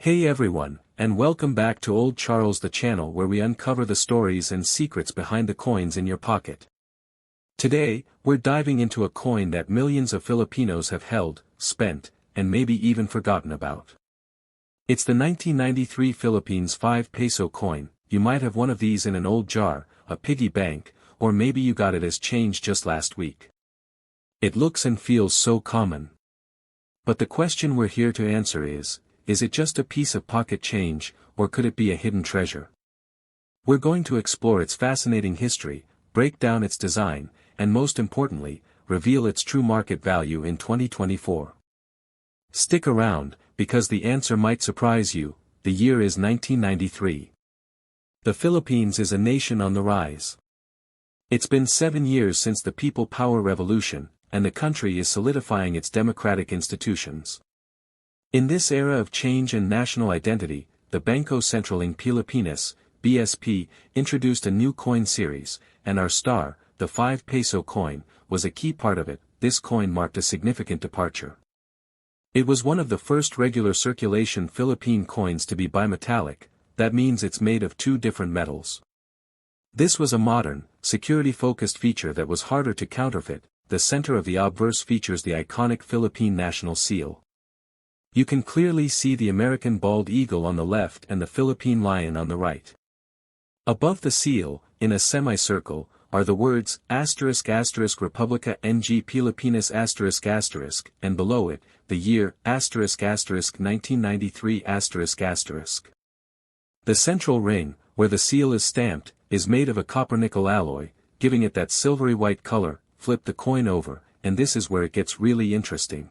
Hey everyone, and welcome back to Old Charles, the channel where we uncover the stories and secrets behind the coins in your pocket. Today, we're diving into a coin that millions of Filipinos have held, spent, and maybe even forgotten about. It's the 1993 Philippines 5 peso coin. You might have one of these in an old jar, a piggy bank, or maybe you got it as change just last week. It looks and feels so common. But the question we're here to answer is it just a piece of pocket change, or could it be a hidden treasure? We're going to explore its fascinating history, break down its design, and most importantly, reveal its true market value in 2024. Stick around, because the answer might surprise you. The year is 1993. The Philippines is a nation on the rise. It's been 7 years since the People Power Revolution, and the country is solidifying its democratic institutions. In this era of change and national identity, the Bangko Sentral ng Pilipinas, BSP, introduced a new coin series, and our star, the 5 peso coin, was a key part of it. This coin marked a significant departure. It was one of the first regular circulation Philippine coins to be bimetallic. That means it's made of two different metals. This was a modern, security-focused feature that was harder to counterfeit. The center of the obverse features the iconic Philippine national seal. You can clearly see the American bald eagle on the left and the Philippine lion on the right. Above the seal, in a semicircle, are the words **Republica ng Pilipinas**, and below it, the year **1993**. The central ring, where the seal is stamped, is made of a copper-nickel alloy, giving it that silvery white color. Flip the coin over, and this is where it gets really interesting.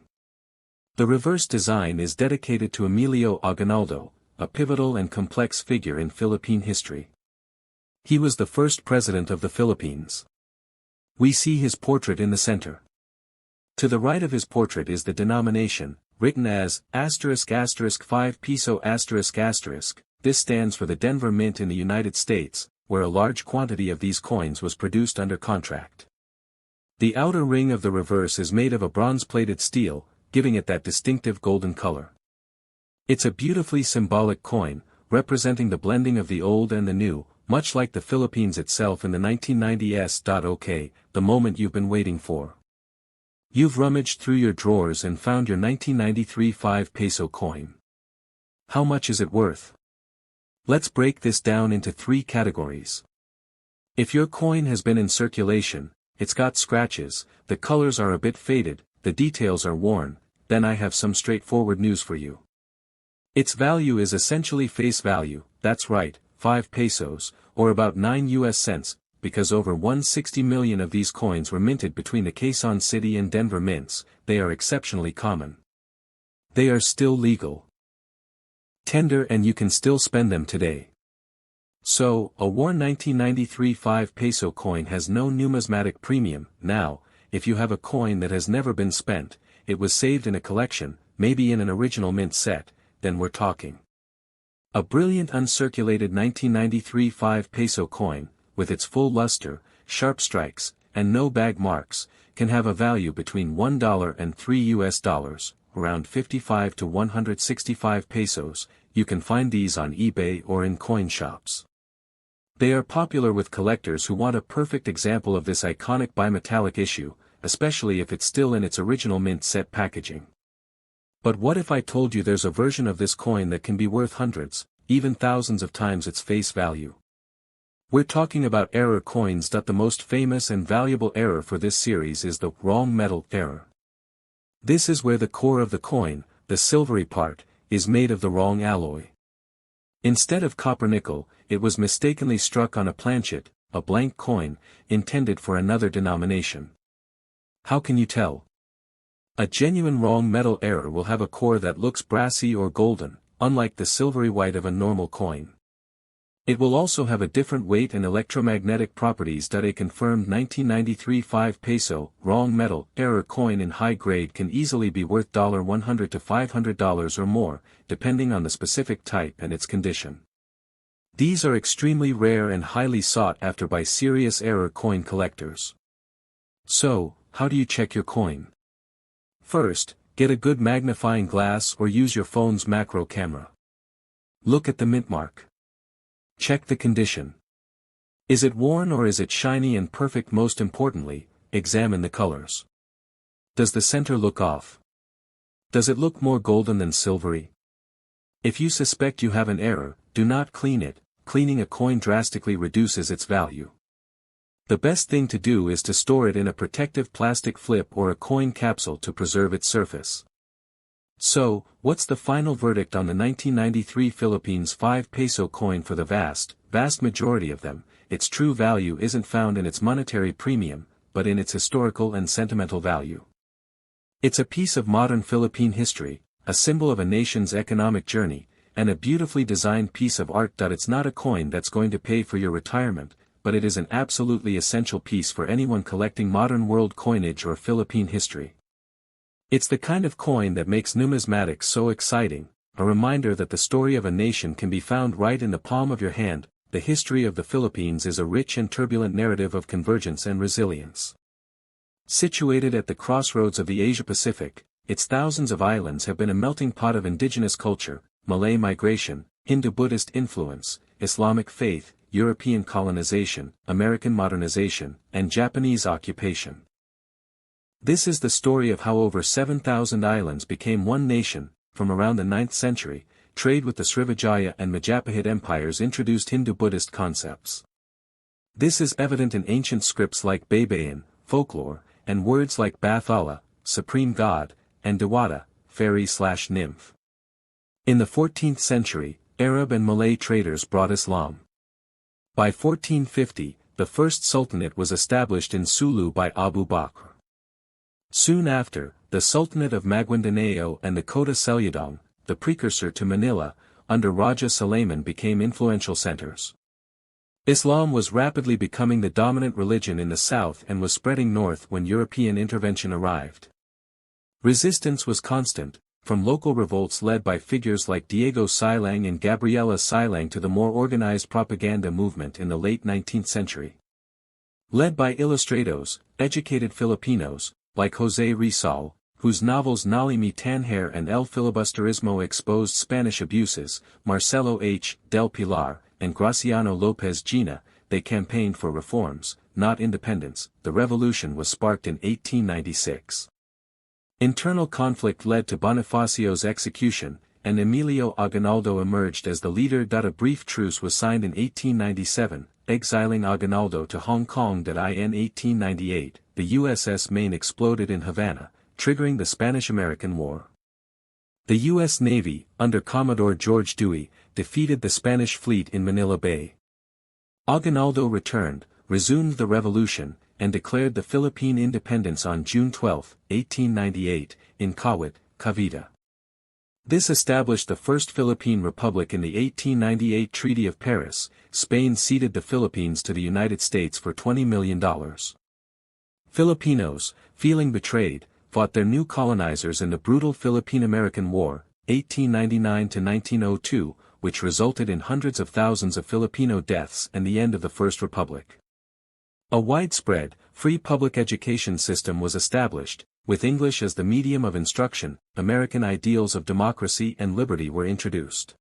The reverse design is dedicated to Emilio Aguinaldo, a pivotal and complex figure in Philippine history. He was the first president of the Philippines. We see his portrait in the center. To the right of his portrait is the denomination, written as **5 peso**. This stands for the Denver Mint in the United States, where a large quantity of these coins was produced under contract. The outer ring of the reverse is made of a bronze-plated steel, giving it that distinctive golden color. It's a beautifully symbolic coin, representing the blending of the old and the new, much like the Philippines itself in the 1990s. Okay, the moment you've been waiting for. You've rummaged through your drawers and found your 1993 5 peso coin. How much is it worth? Let's break this down into 3 categories. If your coin has been in circulation, it's got scratches, the colors are a bit faded, the details are worn, then I have some straightforward news for you. Its value is essentially face value, that's right, 5 pesos, or about 9 US cents, because over 160 million of these coins were minted between the Quezon City and Denver mints. They are exceptionally common. They are still legal tender, and you can still spend them today. So, a worn 1993 5 peso coin has no numismatic premium. Now, if you have a coin that has never been spent, it was saved in a collection, maybe in an original mint set, then we're talking. A brilliant uncirculated 1993 5 peso coin, with its full luster, sharp strikes, and no bag marks, can have a value between $1 and $3, around 55 to 165 pesos. You can find these on eBay or in coin shops. They are popular with collectors who want a perfect example of this iconic bimetallic issue, especially if it's still in its original mint set packaging. But what if I told you there's a version of this coin that can be worth hundreds, even thousands of times its face value? We're talking about error coins. The most famous and valuable error for this series is the wrong metal error. This is where the core of the coin, the silvery part, is made of the wrong alloy. Instead of copper-nickel, it was mistakenly struck on a planchet, a blank coin, intended for another denomination. How can you tell? A genuine wrong metal error will have a core that looks brassy or golden, unlike the silvery white of a normal coin. It will also have a different weight and electromagnetic properties. A confirmed 1993 5 peso, wrong metal, error coin in high grade can easily be worth $100 to $500 or more, depending on the specific type and its condition. These are extremely rare and highly sought after by serious error coin collectors. So, how do you check your coin? First, get a good magnifying glass or use your phone's macro camera. Look at the Mintmark. Check the condition. Is it worn or is it shiny and perfect? Most importantly, examine the colors. Does the center look off? Does it look more golden than silvery? If you suspect you have an error, do not clean it. Cleaning a coin drastically reduces its value. The best thing to do is to store it in a protective plastic flip or a coin capsule to preserve its surface. So, what's the final verdict on the 1993 Philippines 5 peso coin? For the vast majority of them, its true value isn't found in its monetary premium, but in its historical and sentimental value. It's a piece of modern Philippine history, a symbol of a nation's economic journey, and a beautifully designed piece of art. It's not a coin that's going to pay for your retirement, but it is an absolutely essential piece for anyone collecting modern world coinage or Philippine history. It's the kind of coin that makes numismatics so exciting, a reminder that the story of a nation can be found right in the palm of your hand. The history of the Philippines is a rich and turbulent narrative of convergence and resilience. Situated at the crossroads of the Asia-Pacific, its thousands of islands have been a melting pot of indigenous culture, Malay migration, Hindu-Buddhist influence, Islamic faith, European colonization, American modernization, and Japanese occupation. This is the story of how over 7,000 islands became one nation. From around the 9th century, trade with the Srivijaya and Majapahit empires introduced Hindu-Buddhist concepts. This is evident in ancient scripts like Baybayin, folklore, and words like Bathala, supreme god, and Dewata, fairy/nymph. In the 14th century, Arab and Malay traders brought Islam. By 1450, the first sultanate was established in Sulu by Abu Bakr. Soon after, the Sultanate of Maguindanao and the Kota Selyadong, the precursor to Manila, under Raja Suleiman became influential centers. Islam was rapidly becoming the dominant religion in the south and was spreading north when European intervention arrived. Resistance was constant, from local revolts led by figures like Diego Silang and Gabriela Silang to the more organized propaganda movement in the late 19th century. Led by ilustrados, educated Filipinos, like José Rizal, whose novels Nali Mi Tanher and El Filibusterismo exposed Spanish abuses, Marcelo H. del Pilar, and Graciano López Gina, they campaigned for reforms, not independence. The revolution was sparked in 1896. Internal conflict led to Bonifacio's execution, and Emilio Aguinaldo emerged as the leader. A brief truce was signed in 1897, exiling Aguinaldo to Hong Kong. In 1898, the USS Maine exploded in Havana, triggering the Spanish-American War. The U.S. Navy, under Commodore George Dewey, defeated the Spanish fleet in Manila Bay. Aguinaldo returned, resumed the revolution, and declared the Philippine independence on June 12, 1898, in Kawit, Cavite. This established the first Philippine Republic. In the 1898 Treaty of Paris, Spain ceded the Philippines to the United States for $20 million. Filipinos, feeling betrayed, fought their new colonizers in the brutal Philippine-American War, 1899–1902, which resulted in hundreds of thousands of Filipino deaths and the end of the First Republic. A widespread, free public education system was established, with English as the medium of instruction. American ideals of democracy and liberty were introduced.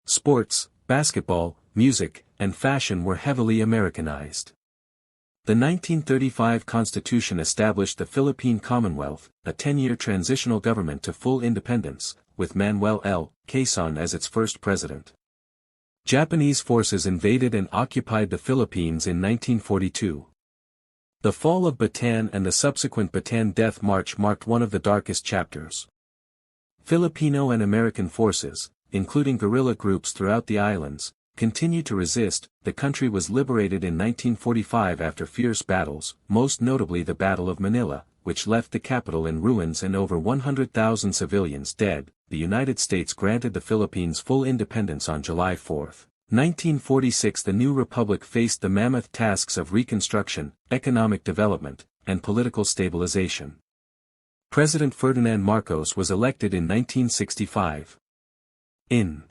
Sports, basketball, music, and fashion were heavily Americanized. The 1935 Constitution established the Philippine Commonwealth, a 10-year transitional government to full independence, with Manuel L. Quezon as its first president. Japanese forces invaded and occupied the Philippines in 1942. The fall of Bataan and the subsequent Bataan Death March marked one of the darkest chapters. Filipino and American forces, including guerrilla groups throughout the islands, continued to resist. The country was liberated in 1945 after fierce battles, most notably the Battle of Manila, which left the capital in ruins and over 100,000 civilians dead. The United States granted the Philippines full independence on July 4, 1946. The new republic faced the mammoth tasks of reconstruction, economic development, and political stabilization. President Ferdinand Marcos was elected in 1965. In